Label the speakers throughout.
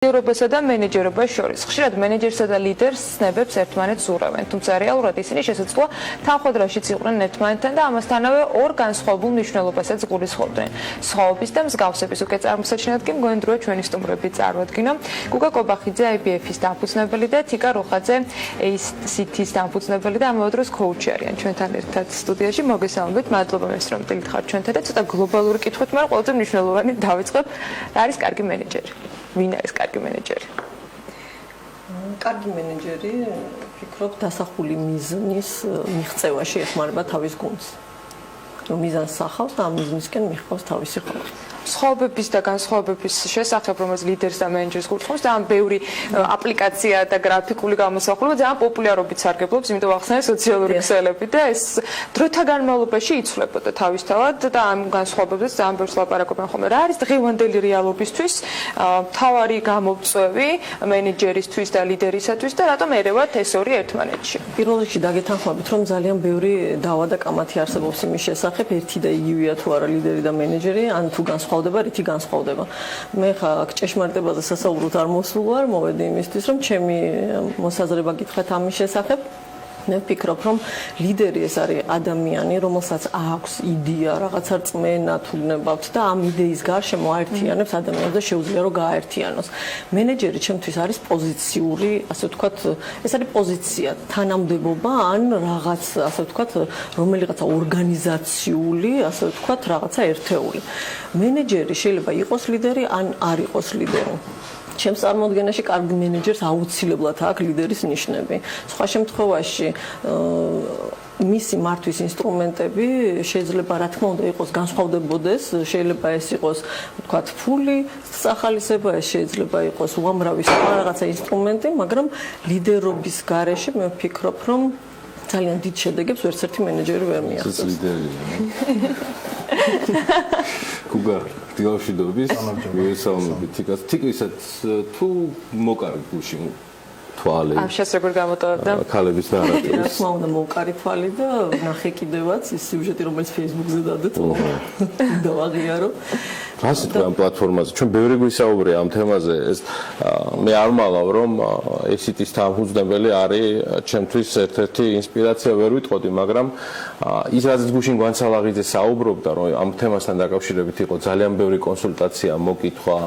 Speaker 1: ლიდერობასა და მენეჯერობას შორის. ხშირად მენეჯერსა და ლიდერს ცნებებს ერთმანეთს უღრევენ, თუმცა რეალურად ისინი შესაძლოა თანხმოთრაშიც იყვნენ ერთმანეთთან და ამასთანავე ორ განსხვავებულ მნიშვნელობასაც გულისხმობდნენ. სხვაობის და მსგავსების უკვე წარმოსაჩინად კი მგონია ჩვენი სტუმრები წარვადგინა. გუგა კობახიძე IBF-ის დამფუძნებელი და თიკა როხაძე ACT-ის დამფუძნებელი და ამავე დროს კოუჩი არიან ჩვენთან ერთად სტუდიაში. მოგესალმებით, მადლობა მეს რომ მიდიხართ ჩვენთან და ცოტა გლობალური კითხვით, მაგრამ ყველაზე მნიშვნელოვანი დავიწყებ, რა არის კარგი მენეჯერი? ვინ არის კარგი მენეჯერი?
Speaker 2: კარგი მენეჯერი, ვფიქრობ, დასახული მიზნის მიღწევაში ეხმარება თავის გუნდს. მიზანს სახავს და ამ მიზნისკენ მიჰყავს თავისი ხალხი.
Speaker 1: სხვაობების და განსხვავებების შესახებ, რომელიც ლიდერს და მენეჯერს გულისხმობს და ამ ბევრი აპლიკაცია და გრაფიკული გამოსახულება ძალიან პოპულარობით სარგებლობს, იმიტომ ახსენე სოციალური ქსელები და ეს დროთა განმავლობაში იცვლებოდა თავისთავად და ამ განსხვავებებს ძალიან ბევრს ლაპარაკობენ ხოლმე. რა არის დღევანდელი რეალობისთვის მთავარი გამომწვევი მენეჯერისთვის და ლიდერისათვის და რატომ ერევათ ეს ორი ერთმანეთში?
Speaker 2: პირველ რიგში დაგეთანხმებით, რომ ძალიან ბევრი დავა და კამათი არსებობს იმის შესახებ, ერთი და იგივეა თუ არა ლიდერი და მენეჯერი, ან თუ რითი განსხვავდება. მე ხა ჭეშმარიტებაზე სასაუბროდ არ მოსულ ვარ, მოვედი იმისთვის, რომ ჩემი მოსაზრება გითხრათ ამის შესახებ. მე ვფიქრობ, რომ ლიდერი ეს არის ადამიანი, რომელსაც აქვს იდეა, რაღაცა რწმენა თუ გნებავთ და ამ იდეის გარშემო აერთიანებს ადამიანს და შეუძლია რომ გააერთიანოს. მენეჯერი ჩემთვის არის პოზიციური, ასე ვთქვათ, ეს არის პოზიცია, თანამდებობა ან რაღაც, ასე ვთქვათ, რომელიღაცა ორგანიზაციული, ასე ვთქვათ, რაღაცა ერთეული. მენეჯერი შეიძლება იყოს ლიდერი ან არ იყოს ლიდერი. ჩემს წარმოდგენაში კარგი მენეჯერს აუცილებლად აქვს ლიდერის ნიშნები. სხვა შემთხვევაში მისი მართვის ინსტრუმენტები შეიძლება რა თქმა უნდა იყოს განსხვავდებოდეს, შეიძლება ეს იყოს ვთქვათ ფული, სახალისება, ეს შეიძლება იყოს უამრავი სხვა რაღაცა ინსტრუმენტი, მაგრამ ლიდერობის გარეშე მე ვფიქრობ, რომ ძალიან დიდ შედეგებს ვერც ერთი მენეჯერი ვერ მიაღწევს.
Speaker 3: ეს ლიდერია. გუგა დილავშიდობის მოგესალმებით. თიკისაც თუ მოკარი გუში თვალი.
Speaker 1: ამ შესაძლებლად გამოტოვებდა.
Speaker 3: ქალების ნარატივის.
Speaker 2: რა თქმა უნდა მოკარი თვალი და ნახე კიდევაც ის სიუჟეტი რომელიც Facebook-ზე დადეთ. დავაღიარო.
Speaker 3: რა სიტყვა ამ პლატფორმაზე? ჩვენ ბევრი გვისაუბრია ამ თემაზე. ეს მე არ მაღავ რომ ACT-ის დამფუძნებელი არის ჩემთვის ერთ-ერთი ინსპირაცია ვერ ვიტყოდი, მაგრამ ის რაც გუშინ გვანცალაღიძე საუბრობდა, რომ ამ თემასთან დაკავშირებით იყო ძალიან ბევრი კონსულტაცია, მოკითხვა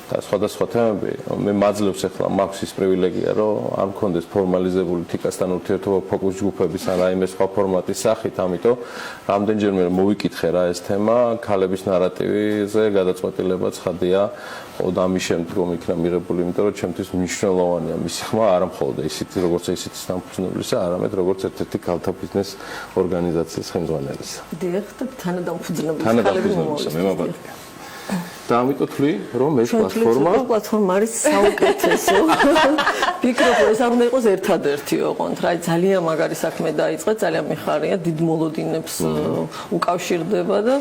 Speaker 3: და სხვადასხვა თემები. მე მაძლევს ახლა მაქვს ის პრივილეგია, რომ არ მქონდეს ფორმალიზებული თიკასთან ურთიერთობა ფოკუს ჯგუფების ან რაიმე სხვა ფორმატის სახით, ამიტომ რამდენჯერმე მოვიკითხე რა ეს თემა, ქალების ნარატივზე გადაწყვეტილება ცხადია, და ამის შემდგომ იქნა მიღებული, იმიტომ რომ ჩემთვის მნიშვნელოვანია მისი ხმა არა მხოლოდ ACT-ის, როგორც ACT-ის დამფუძნებლისა, არამედ როგორც ერთ-ერთი ქალთა ბიზნეს ორგანიზაციის ხელმძღვანელისა.
Speaker 2: დიახ, და თანადამფუძნებელისა,
Speaker 3: მე მაბადია. და ამიტომ თვლი, რომ ეს
Speaker 2: პლატფორმა არის საუკეთესო. ვფიქრობ, ეს არ უნდა იყოს ერთადერთი ოღონდ, რა ძალიან მაგარი საქმე დაიწყეთ, ძალიან მიხარია, დიდ მოლოდინებს უკავშირდება და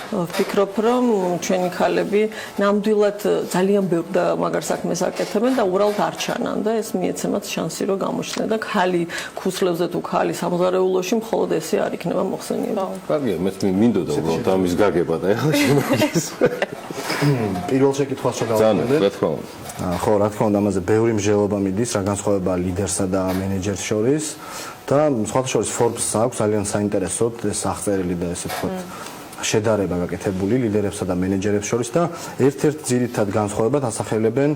Speaker 2: ვფიქრობ, რომ ჩვენი ქალები ნამდვილად ძალიან ბევრ და მაგარ საქმეს აკეთებენ და უბრალოდ არ ჩანან და ეს მიეცემათ შანსი რომ გამოჩნდნენ და ქალი ქუსლებზე თუ ქალი სამზარეულოში მხოლოდ ესე არ იქნება მოხსენიება.
Speaker 3: კარგია, მე მინდოდა უბრალოდ ამის გაგება და ეხლა შემოგის.
Speaker 4: პირველ შეკითხვას შეგავდებით.
Speaker 3: რა თქმა უნდა.
Speaker 4: ხო, რა თქმა უნდა, ამაზე ბევრი მსჯელობა მიდის, რა განსხვავება ლიდერსა და მენეჯერს შორის და სხვათა შორის Forbes-ს აქვს ძალიან საინტერესოდ ეს აღწერილი და ესე ვთქვათ შედარება გაკეთებული ლიდერებსა და მენეჯერებს შორის და ერთ-ერთ ძირითად განსხვავებად ასახელებენ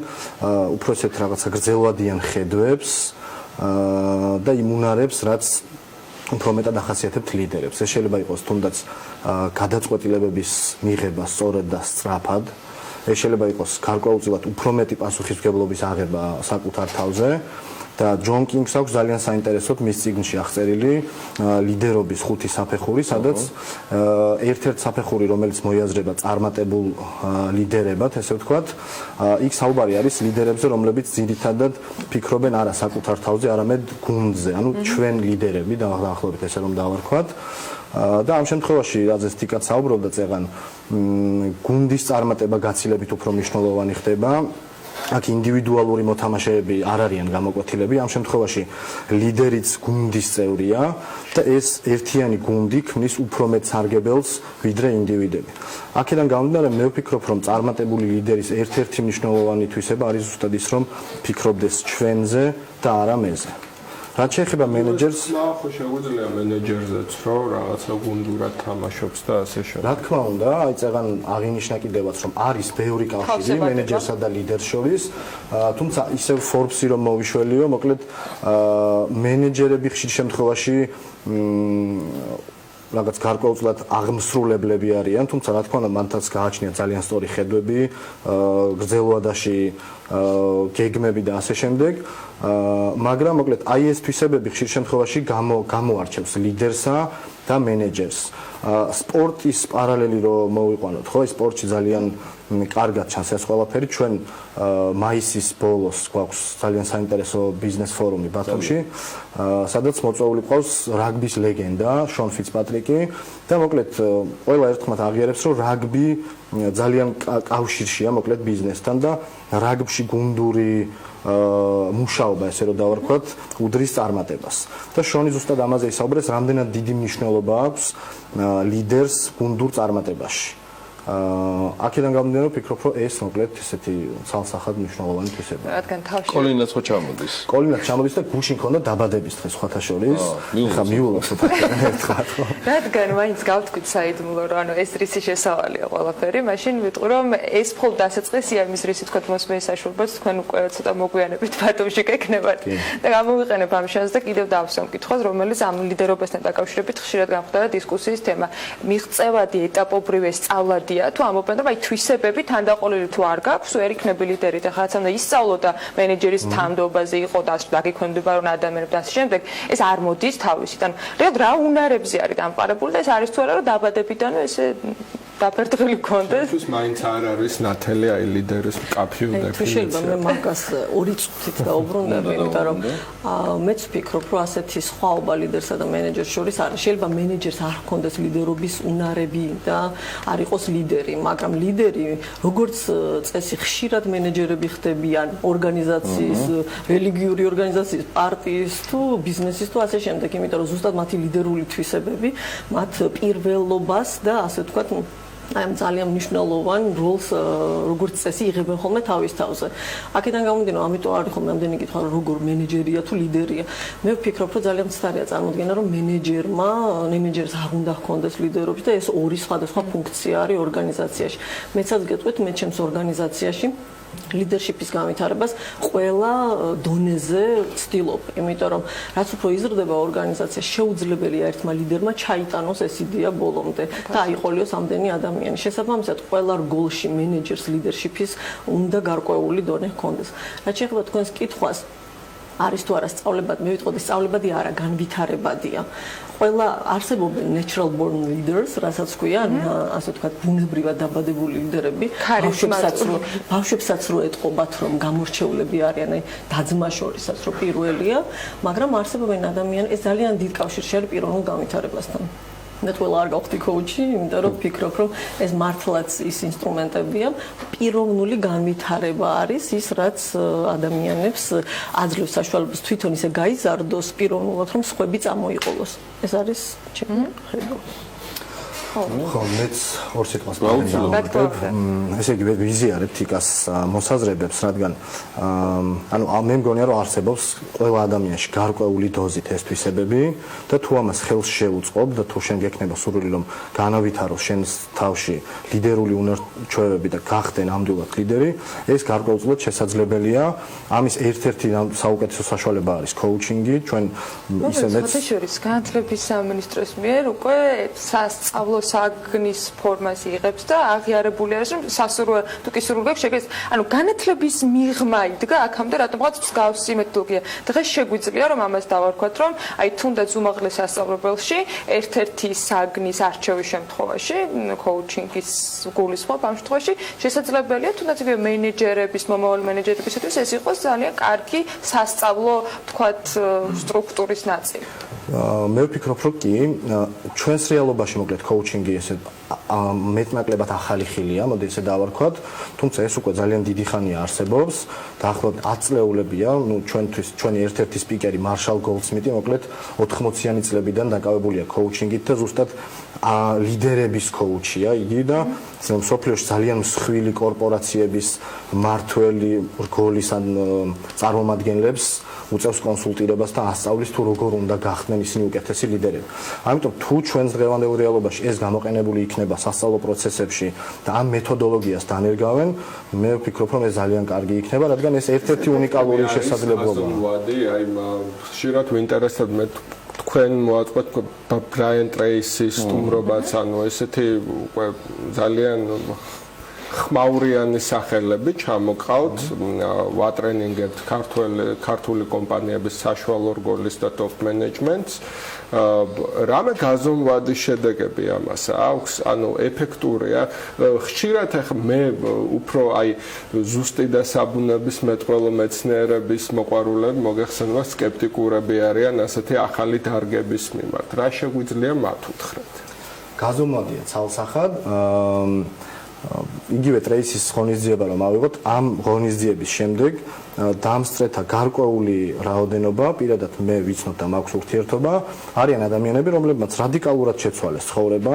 Speaker 4: უფრო ესეთ რაღაცა გრძელვადიან ხედვებს და იმუნარებს, რაც უფრო მეტად ახასიათებთ ლიდერებს. ეს შეიძლება იყოს თუნდაც გადაწყვეტილებების მიღება სწორად და სწრაფად. ეს შეიძლება იყოს გარკვეულწილად უფრო მეტი პასუხისმგებლობის აღება საკუთარ თავზე და ჯონ კინგს აქვს ძალიან საინტერესოდ მის წიგნში აღწერილი ლიდერობის 5 საფეხური, სადაც ერთ-ერთ საფეხური, რომელიც მოიაზრება წარმატებულ ლიდერებად, ესე ვთქვათ, იქ საუბარი არის ლიდერებზე, რომლებიც ძირითადად ფიქრობენ არა საკუთარ თავზე, არამედ გუნდზე, ანუ ჩვენ ლიდერები დაახლოებით ესე რომ დავარქვათ. და ამ შემთხვევაში, რაზეც თიკაც საუბრობდა წეღან, გუნდის წარმატება გაცილებით უფრო მნიშვნელოვანი ხდება აქ ინდივიდუალური მოთამაშეები არ არიან გამოკვეთილები, ამ შემთხვევაში ლიდერიც გუნდის წევრია და ეს ერთიანი გუნდი ქმნის უფრო მეტ სარგებელს ვიდრე ინდივიდები. აქედან გამომდინარე მე ვფიქრობ, რომ წარმატებული ლიდერის ერთ-ერთი მნიშვნელოვანი თვისება არის ზუსტად ის, რომ ფიქრობდეს ჩვენზე და არა მეზე. რაც შეეხება მენეჯერს,
Speaker 5: ხო შეგვიძლია მენეჯერზეც რომ რაღაცა გუნდურად თამაშობს და ასე შემდეგ.
Speaker 4: რა თქმა უნდა, აი წეგან აღინიშნა კიდევაც, რომ არის ბევრი კავშირი მენეჯერსა და ლიდერს შორის, თუმცა ისევ Forbes-ი რომ მოვიშველიო, მოკლედ მენეჯერები ხშირ შემთხვევაში რაღაც გარკვეულწილად აღმსრულებლები არიან, თუმცა რა თქმა უნდა მანთაც გააჩნია ძალიან სწორი ხედვები, გრძელვადაში გეგმები და ასე შემდეგ, მაგრამ მოკლედ აი ეს თვისებები ხშირ შემთხვევაში გამოარჩევს ლიდერსა და მენეჯერს. სპორტის პარალელი რომ მოვიყვანოთ, ხო, სპორტში ძალიან კარგად ჩანს ეს ყველაფერი. ჩვენ მაისის ბოლოს გვაქვს ძალიან საინტერესო ბიზნეს ფორუმი ბათუმში, სადაც მოწვეული ყავს რაგბის ლეგენდა შონ ფიცპატრიკი და მოკლედ ყველა ერთხმად აღიარებს, რომ რაგბი ძალიან კავშირშია მოკლედ ბიზნესთან და რაგბში გუნდური მუშაობა, ესე რომ დავარქვათ, უდრის წარმატებას. და შონი ზუსტად ამაზე ისაუბრებს, რამდენად დიდი მნიშვნელობა აქვს ლიდერს გუნდურ წარმატებაში. აქედან გამომდინარე ვფიქრობ, რომ ეს მოკლედ ესეთი ცალსახად მნიშვნელოვანი თვისებაა.
Speaker 1: რადგან თავში
Speaker 3: კოლინაც ხო ჩამოდის?
Speaker 4: კოლინაც ჩამოდის და გუშინ ქონდა დაბადების დღე სხვათა შორის. ხა მიულობს ერთხელ.
Speaker 1: რადგან მაინც გავთქვით საიდუმლო, რომ ანუ ეს რისი შესავალია ყველაფერი, მაშინ ვიტყვი, რომ ეს მხოლოდ დასაწყისია იმის რისი თქვა მოსმენის საშუალებაც თქვენ უკვე ცოტა მოგვიანებით ბათუმში გეკნებათ. და გამოვიყენებ ამ შანსს და კიდევ დავსვამ კითხვას, რომელიც ამ ლიდერობასთან დაკავშირებით ხშირად გამხდარა დისკუსიის თემა. მიღწევადი ეტაპობრივი სწავლადი თუ ამობენ რომ აი თვისებები თანდაყოლილი თუ არ გაქვს, ვერ იქნები ლიდერი და ხაც ამ და ისწავლო და მენეჯერის თამდობაზე იყო და დაგიქვემდება რომ ადამიანებს და ასე შემდეგ, ეს არ მოდის თავისიდან. რეალურად რა უნარებზე არის დამყარებული და ეს არის თუ არა რომ დაბადებიდანვე ესე დაფერთხილი გქონდეს.
Speaker 5: ის მაინც არ არის ნათელი აი ლიდერის კაფიო და
Speaker 2: თუ შეიძლება მე მაგას ორი წუთით დაუბრუნდები, იმიტომ რომ მეც ვფიქრობ, რომ ასეთი სხვაობა ლიდერსა და მენეჯერს შორის არის. შეიძლება მენეჯერს არ ჰქონდეს ლიდერობის უნარები და არ იყოს ლიდერი, მაგრამ ლიდერი როგორც წესი ხშირად მენეჯერები ხდებიან ორგანიზაციის, რელიგიური ორგანიზაციის, პარტიის თუ ბიზნესის თუ ასე შემდეგ, იმიტომ რომ ზუსტად მათი ლიდერული თვისებები მათ პირველობას და ასე ვთქვათ აი ამ ძალიან მნიშვნელოვან როლს როგორც წესი იღებენ ხოლმე თავის თავზე. აქედან გამომდინარე, ამიტომ არის ხოლმე ამდენი კითხვა, როგორ მენეჯერია თუ ლიდერია. მე ვფიქრობ, რომ ძალიან მცდარია წარმოქმნა, რომ მენეჯერს არ უნდა ჰქონდეს ლიდერობის და ეს ორი სხვადასხვა ფუნქცია არის ორგანიზაციაში. მეცად გეტყვით, მე ჩემს ორგანიზაციაში ლიდერშიპის განვითარებას ყველა დონეზე ვცდილობ, იმიტომ რომ რაც უფრო იზრდება ორგანიზაცია, შეუძლებელია ერთმა ლიდერმა ჩაიტანოს ეს იდეა ბოლომდე და აიყოლიოს ამდენი ადამიანი. შესაბამისად, ყველა რგოლში მენეჯერს ლიდერშიპის უნდა გარკვეული დონე ჰქონდეს. რაც შეეხება თქვენს კითხვას, არის თუ არა სწავლებად, მე ვიტყოდი სწავლებადი არა, განვითარებადია. ყველა არსებობენ natural born leaders, რასაც ქვია, ასე ვთქვათ, ბუნებრივად დაბადებული ლიდერები, ბავშვებსაც რო ეტყობათ, რომ გამორჩეულები არიან, აი დაძმა შორისაც რო პირველია, მაგრამ არსებობენ ადამიანები, ეს ძალიან დიდ კავშირში არის პიროვნულ განვითარებასთან. მე ყველა არ გავხდი კოუჩი, იმიტომ რომ ვფიქრობ, რომ ეს მართლაც ის ინსტრუმენტებია, პიროვნული განვითარება არის ის, რაც ადამიანებს აძლევს საშუალებას თვითონ ისე გაიზარდოს პიროვნულად, რომ სხვები წამოიყოლოს. ეს არის ჩემი ხედვა.
Speaker 4: ხო, მეც ორ სიტყვას დავუწყებ. ესე იგი ვიზიარებთ იკას მოსაზრებებს, რადგან ანუ მე მგონია რომ არსებობს ყველა ადამიანში გარკვეული დოზით ეს თვისებები და თუ ამას ხელს შეუწყობ და თუ შენ გექნება სურვილი რომ განავითაროს შენს თავში ლიდერული უნარ-ჩვევები და გახდე ნამდვილად ლიდერი, ეს გარკვეულწილად შესაძლებელია. ამის ერთ-ერთი საუკეთესო საშუალება არის კოუჩინგი. ჩვენ ისე მეც
Speaker 1: შორის განათლების სამინისტროს მიერ უკვე სასწავლო საგნის ფორმას იღებს და აღიარებული არის, რომ სასურველ თუ კი სურვილ შეგეს, ანუ განათლების მიღმა იდგა აქამდე რატომღაც მსგავსი მეთოდოლოგია. დღეს შეგვიძლია რომ ამას დავარქვათ, რომ აი თუნდაც უმაღლეს სასწავლებელში ერთ-ერთი საგნის არჩევის შემთხვევაში, კოუჩინგის გულისხმობ ამ შემთხვევაში შესაძლებელია თუნდაც იგივე მენეჯერების, მომავალი მენეჯერებისთვის ეს იყოს ძალიან კარგი სასწავლო, თქვათ, სტრუქტურის ნაწილი.
Speaker 4: მე ვფიქრობ, რომ კი ჩვენს რეალობაში მოკლედ კოუჩინგი ესე მეტნაკლებად ახალი ხილია, მოდი ესე დავარქვათ, თუმცა ეს უკვე ძალიან დიდი ხანია არსებობს, დაახლოებით 10 წლეულებია, ჩვენთვის ჩვენი ერთ-ერთი სპიკერი მარშალ გოლდსმიტი, მოკლედ 80-იანი წლებიდან დაკავებულია ქოუჩინგით და ზუსტად ლიდერების ქოუჩია იგი და მსოფლიოში ძალიან მსხვილი კორპორაციების მართველი რგოლის ან წარმომადგენლებს უწევს კონსულტირებას და ასწავლის თუ როგორ უნდა გახდნენ ისინი უკეთესი ლიდერები. ამიტომ თუ ჩვენს დღევანდელ რეალობაში ეს გამოყენებული იქნება სასწავლო პროცესებში და ამ მეთოდოლოგიას დანერგავენ, მე ვფიქრობ, რომ ეს ძალიან კარგი იქნება, რადგან ეს ერთ-ერთი უნიკალური შესაძლებლობაა.
Speaker 5: აი ხშირად ვინტერესად მე თქვენ მოაწყოთ ბრაიან ტრეისის სტუმრობაც, ანუ ესეთი უკვე ძალიან ხმაურიანი სახელები ჩამოყავთ, ვატრენინგებთ ქართული კომპანიების საშუალო რგოლის და ტოპ მენეჯმენტს. რამე გაზომვადი შედეგები ამას აქვს, ანუ ეფექტურია. ხშირად ახლა მე უფრო აი ზუსტი და საბუნების მეტყველო მეცნიერების მოყვარულები მოგეხსენება სკეპტიკურები არიან ასეთი ახალი დარგების მიმართ. რა შეგვიძლია მათ უთხრათ?
Speaker 4: გაზომვადია ცალსახად იგივე ტრეისის ღონისძიება რომ ავიღოთ, ამ ღონისძიების შემდეგ დამსწრეთა გარკვეული რაოდენობა, პირადად მე ვიცნობ და მაქვს ურთიერთობა, არიან ადამიანები, რომლებმაც რადიკალურად შეცვალეს ცხოვრება,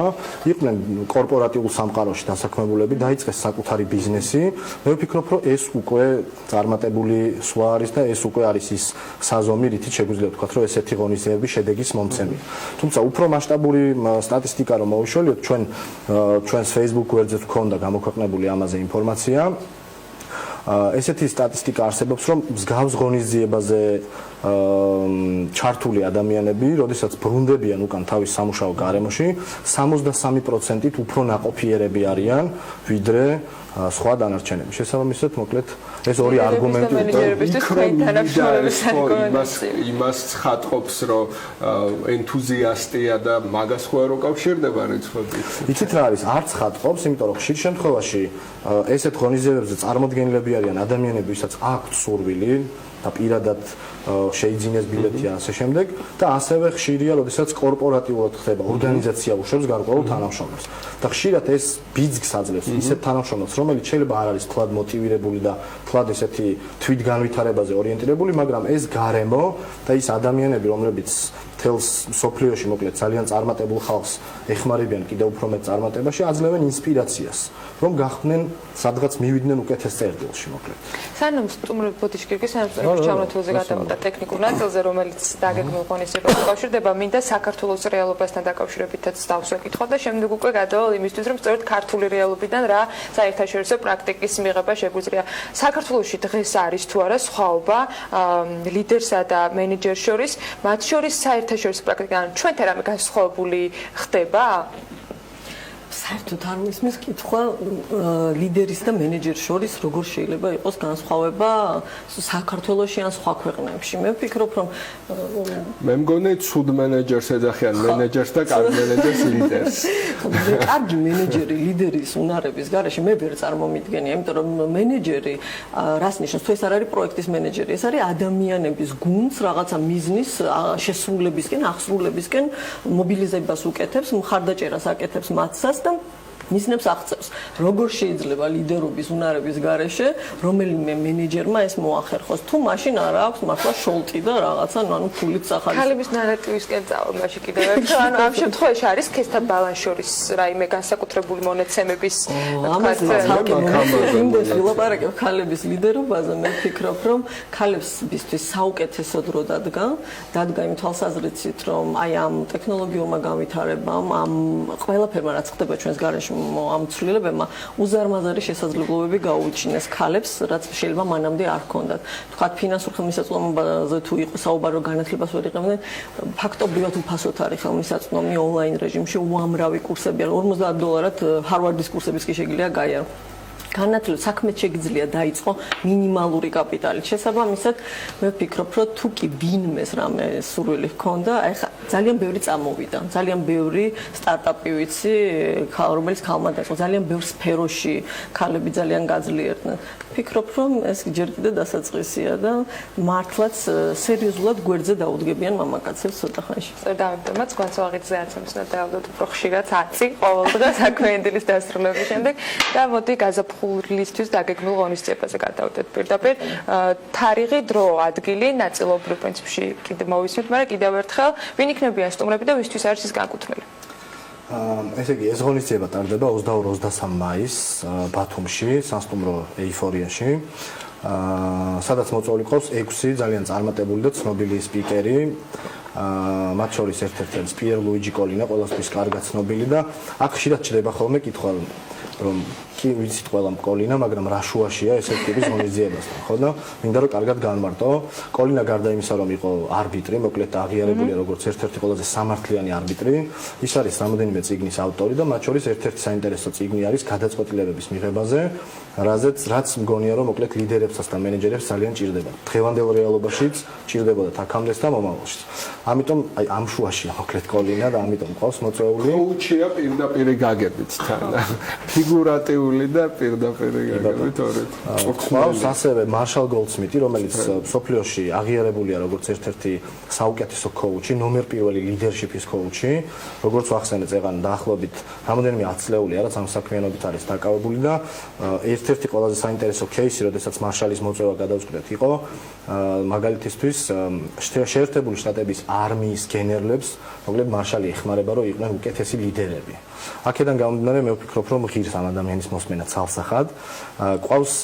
Speaker 4: იყვნენ კორპორატიულ სამყაროში დასაქმებულები, დაიწყეს საკუთარი ბიზნესი. მე ვფიქრობ, რომ ეს უკვე წარმატებული სვა არის და ეს უკვე არის ის საზომი, რითიც შეგვიძლია ვთქვათ, რომ ესეთი ღონისძიების შედეგის მომცემია. თუმცა უფრო მასშტაბური სტატისტიკა რომ მოვიშველიოთ, ჩვენს Facebook გვერდზე გვქონდა გამოქვეყნებული ამაზე ინფორმაცია. ესეთი სტატისტიკა არსებობს, რომ მსგავს ღონისძიებაზე ჩართული ადამიანები, როდესაც ბრუნდებიან უკან თავის სამუშაო გარემოში, 63%-ით უფრო ნაყოფიერები არიან, ვიდრე სხვა დანარჩენები. შესაბამისად, მოკლედ, ეს ორი არგუმენტი
Speaker 5: იმას ცხადყოფს, რომ ენთუზიასტია და მაგას ხო არ უკავშირდება რიცხვებით.
Speaker 4: იცით რა არის? არც ხატყობს, იმიტომ რომ ხშირ შემთხვევაში ესეთ ღონისძიებებზე წარმოდგენილები არიან ადამიანები, ვისაც აქვთ სურვილი და პირადად შეიძინეს ბილეთი ასე შემდეგ და ასევე ხშირია, როდესაც კორპორატიულად ხდება, ორგანიზაცია უშვებს გარკვეულ თანამშრომლებს. და ხშირად ეს ბიძგს აძლევს ისეთ თანამშრომლებს, რომელიც შეიძლება არ არის თლად მოტივირებული და თლად ესეთი თვითგანვითარებაზე ორიენტირებული, მაგრამ ეს გარემო და ის ადამიანები, რომლებიც თელს სოფლიოში მოკლედ ძალიან წარმატებულ ხალხს ეხმარებიან კიდევ უფრო მეტ წარმატებაში, აძლევენ ინსპირაციას, რომ გახდნენ სადღაც მივიდნენ უკეთეს წერტილში მოკლედ.
Speaker 1: სანამ სტუმრობ ბოდიშკირკი სანამ ჩამოთვლაზე გადავიდა ტექნიკურ ნაწილზე, რომელიც დაგეგმილ ღონისძიებასთან დაკავშირდება, მინდა საქართველოს რეალობასთან დაკავშირებითაც დავსვეკითხო და შემდეგ უკვე გადავალ იმისთვის, რომ სწორედ ქართული რეალობიდან რა საერთაშორისო პრაქტიკის მიღება შეგვიძლია. საქართველოში დღეს არის თუ არა სხვაობა ლიდერსა და მენეჯერს შორის, მათ შორის საერთაშორისო პრაქტიკიდან ჩვენთან რამე განსხვავებული ხდება?
Speaker 2: საერთოდ არ მისმის კითხვა ლიდერის და მენეჯერის შორის როგორ შეიძლება იყოს განსხვავება საქართველოში ან სხვა ქვეყნებში. მე ვფიქრობ, რომ
Speaker 5: მე მგონი ცუდ მენეჯერს ეძახიან მენეჯერს და კარგ მენეჯერს ლიდერს.
Speaker 2: კარგი მენეჯერი ლიდერის უნარების გარეშე მე ვერ წარმომიდგენია, იმიტომ რომ მენეჯერი რას ნიშნავს? თუ ეს არ არის პროექტის მენეჯერი, ეს არის ადამიანების გუნდს რაღაცა მიზნის შესრულებისკენ, აღსრულებისკენ მობილიზებას უკეთებს, მხარდაჭერას აკეთებს მათსას და მიზნებს აღწევს. როგორ შეიძლება ლიდერობის უნარების გარეშე რომელიმე მენეჯერმა ეს მოახერხოს? თუ მაშინ არ აქვს მართლა შოლტი და რაღაცა, ანუ ფულით სახალის.
Speaker 1: ქალების ნარატივისკენ წავალ მაშინ კიდევ ერთხელ, ანუ ამ შემთხვევაში არის ქესთან ბალანს შორის რაიმე განსაკუთრებული მონაცემების
Speaker 2: ამაზე ცალკე იმდეს ვილაპარაკებ ქალების ლიდერობაზე, მე ვფიქრობ, რომ ქალებისთვის საუკეთესო დრო დადგა იმ თვალსაზრისით, რომ აი ამ ტექნოლოგიურმა განვითარებამ, ამ ყველაფერმა რაც ხდება ჩვენს გარეშე ამ ცვლილებებმა უზარმაზარი შესაძლებლობები გაუჩინეს ქალებს, რაც შეიძლება მანამდე არ ჰქონდათ. თქვათ ფინანსურ ხელმისაწვდომაზე თუ იყო საუბარი, განათლებას ვერ იღებდნენ, ფაქტობრივად უფასოდ არის ხელმისაწვდომი ონლაინ რეჟიმში, უამრავი კურსები, $50 ჰარვარდის კურსებიც კი შეიძლება გაიარო. განათლება საქმე შეგიძლია დაიწყო მინიმალური კაპიტალით. შესაბამისად, მე ვფიქრობ, რომ თუ კი ვინმეს რამე სურვილი ჰქონდა, აი ხა ძალიან ბევრი წამოვიდა. ძალიან ბევრი სტარტაპი ვიცი, რომელიც ქალმა დაიწყო. ძალიან ბევრ სფეროში ქალები ძალიან გაძლიერდნენ. ვფიქრობ, რომ ეს ჯერ კიდევ დასაწყისია და მართლაც სერიოზულად გვერდზე დაუდგებიან მამაკაცებს ცოტა ხანში.
Speaker 1: დავებდომაც განსხვავებით ზეაცემს და დავდოთ უფრო ხშირად 10 ყოველდღე საქმე ენდილის დასრულების შემდეგ და მოდი გაზაფხულისთვის დაგეგმილ ღონისძიებაზე გადავდეთ პირდაპირ. თარიღი, დრო, ადგილი ნაწილობრივ პრინციპში კიდე მოვისმით, მაგრამ კიდევ ერთხელ ვინ იქნებიან სტუმრები და ვისთვის არის ის განკუთვნილი?
Speaker 4: ესე იგი, ეს ღონისძიება ტარდება 22-23 მაისს ბათუმში, სასტუმრო ეიფორიაში. სადაც მოწვეული ყავს 6 ძალიან წარმატებული და ცნობილი სპიკერი. მათ შორის ერთ-ერთი არის პიერ ლუიჯი კოლინა, ყველასთვის კარგად ცნობილი და აქ ხშირად ჩდება ხოლმე კითხვა, რომ კი ვიცით ყველა კოლინა, მაგრამ რა შუაშია ესეთ ტიპის ღონისძიებასთან, ხო და მინდა რომ კარგად განმარტო. კოლინა გარდა იმისა, რომ იყო არბიტრი, მოკლედ აღიარებულია როგორც ერთ-ერთი ყველაზე სამართლიანი არბიტრი, ის არის რამოდენიმე წიგნის ავტორი და მათ შორის ერთ-ერთი საინტერესო წიგნი არის გადაწყვეტილებების მიღებაზე, რაც მგონია რომ მოკლედ ლიდერებსაც და მენეჯერებს ძალიან ჭირდება. დღევანდელ რეალობაშიც ჭირდებოდა აქამდეც და მომავალშიც. ამიტომ აი ამ შუაშია მოკლედ კოლინა და ამიტომ ყავს მოწვეული.
Speaker 5: კოუჩია პირდაპირ გაგებით თან. ფიგურატიული და პირდაპირ გაგებით ორეთ.
Speaker 4: ყავს ასევე მარშალ გოლდსმიტი, რომელიც სოფლიოში აღიარებულია როგორც ერთ-ერთი საუკეთესო კოუჩი, ნომერ პირველი ლიდერშიპის კოუჩი, როგორც ვახსენეთ წეგან დაახლოებით რამოდენიმე 10 წლეულია, რაც ამ საქმიანობით არის დაკავებული და ერთ-ერთი ყველაზე საინტერესო кейსი, როდესაც მარშალის მოწვევა გადავწყვეტეთ, იყო მაგალითისთვის შეერთებული შტატების არმიის გენერლებს, მოკლედ მარშალი ეხმარება, რომ იყვნენ უკეთესი ლიდერები. აქედან გამომდინარე, მე ვფიქრობ, რომ ღირს ამ ადამიანის მოსმენა ცალსახად. ყავს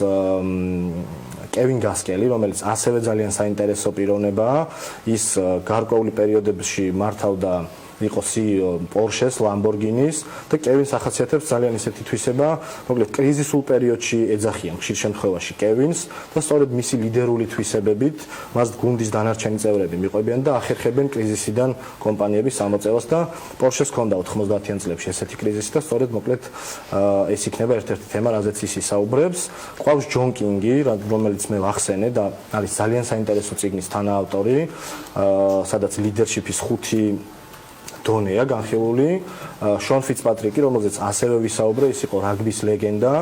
Speaker 4: კევინ გასკელი, რომელიც ასევე ძალიან საინტერესო პიროვნებაა. ის გარკვეული პერიოდებში მართავდა იყო CEO Porsche-ს, Lamborghini-ს და კევინს ახასიათებს ძალიან ისეთი თვისება, მოკლედ კრიზისულ პერიოდში ეძახიან ხშირ შემთხვევაში კევინს და სწორედ მისი ლიდერული თვისებებით მას გუნდის დანარჩენი წევრები მიყვებიან და ახერხებენ კრიზისიდან კომპანიების სამოწევას და Porsche-ს ჰქონდა 90-იან წლებში ესეთი კრიზისი და სწორედ მოკლედ ეს იქნება ერთ-ერთი თემა, რაზეც ის ისაუბრებს. ყავს ჯონ კინგი, რომელიც მე ვახსენე და არის ძალიან საინტერესო წიგნის თანაავტორი, სადაც ლიდერშიპის 5 დონეა განხილული. შონ ფიცპატრიკი, რომელზეც ასევე ვისაუბრე, ის იყო რაგბის ლეგენდა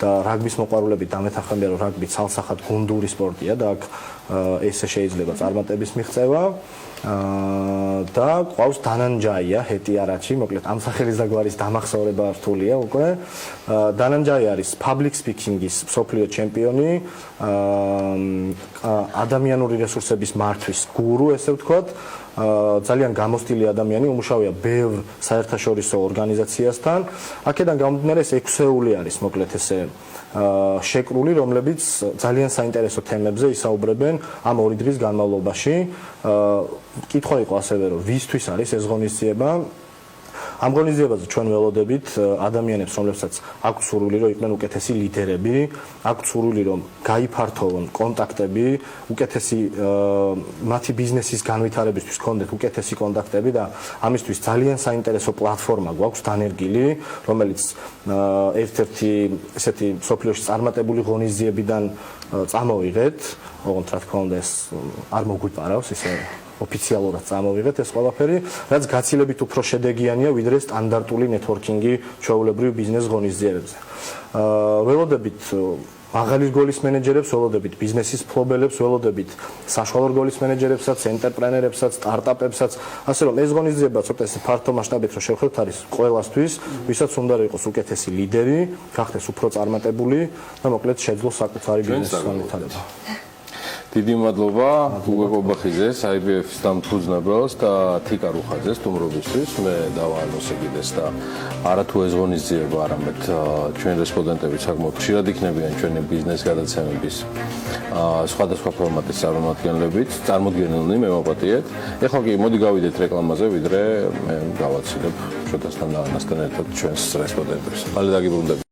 Speaker 4: და რაგბის მოყვარულები დამეთანხმებიან, რომ რაგბი ცალსახად გუნდური სპორტია და აქ ესე შეიძლება წარმატების მიღწევა. და ყავს დანანჯაია ჰეტიარაჩი, მოკლედ ამ სახელის და გვარის დამახსოვრება რთულია უკვე. დანანჯაია არის public speaking-ის მსოფლიო ჩემპიონი, ადამიანური რესურსების მართვის გურუ, ესე ვთქვათ. ძალიან გამოსტილი ადამიანი, უმუშავია ბევრ საერთაშორისო ორგანიზაციასთან. აქედან გამომდინარე ეს 6-ეული არის, მოკლედ ესე შეკრული, რომლებიც ძალიან საინტერესო თემებზე ისაუბრებენ ამ 2 დღის განმავლობაში. კითხვა იყო ასევე, რომ ვისთვის არის ეს ღონისძიება? ამ ღონისძიებაზე ჩვენ ველოდებით ადამიანებს, რომლებსაც აქვთ სურვილი, რომ იყვნენ უკეთესი ლიდერები, აქვთ სურვილი, რომ გაიფართოვონ კონტაქტები, უკეთესი მათი ბიზნესის განვითარებისთვის ქონდეთ უკეთესი კონტაქტები და ამისთვის ძალიან საინტერესო პლატფორმა გვაქვს დანერგილი, რომელიც ერთ-ერთი ესეთი სოფლიოში წარმატებული ღონისძიებიდან წამოვიღეთ, ოღონდ რა თქმა უნდა ეს არ მოგვიპარავს ისე ოფიციალურად წამოვიღეთ ეს ყველაფერი, რაც გაცილებით უფრო შედეგიანია ვიდრე სტანდარტული ნეტვორკინგი ჩვეულებრივ ბიზნეს ღონისძიებებზე. ველოდებით მაღალი რგოლის მენეჯერებს, ველოდებით ბიზნესის ფლობელებს, ველოდებით საშუალო რგოლის მენეჯერებსაც, ენტერპრენერებსაც, სტარტაპებსაც, ასე რომ ეს ღონისძიება ცოტა ესე ფართო მასშტაბით რო შევხედოთ არის ყველასთვის, ვისაც უნდა იყოს უკეთესი ლიდერი, გახდეს უფრო წარმატებული და მოკლედ შეძლოს საკუთარი ბიზნესის განვითარება.
Speaker 3: დიდი მადლობა უგო კობახიძეს, IBF-ის დამფუძნებელს და თიკა რუხაძეს სტუმრობისთვის. მე დავაანონსებიდეს და არათუ ეს ღონისძიება, არამედ ჩვენ რესპონდენტები საკმაოდ ხშირად იქნებიან ჩვენი ბიზნეს გადაცემების სხვადასხვა ფორმატის წარმოდგენილნი, მე მოვაპატიეთ. ეხლა კი მოდი გავიდეთ რეკლამაზე, ვიდრე მე გავაცილებ შოთასთან და ანასთან ერთად ჩვენს რესპონდენტებს. მალე დაგიბრუნდებით.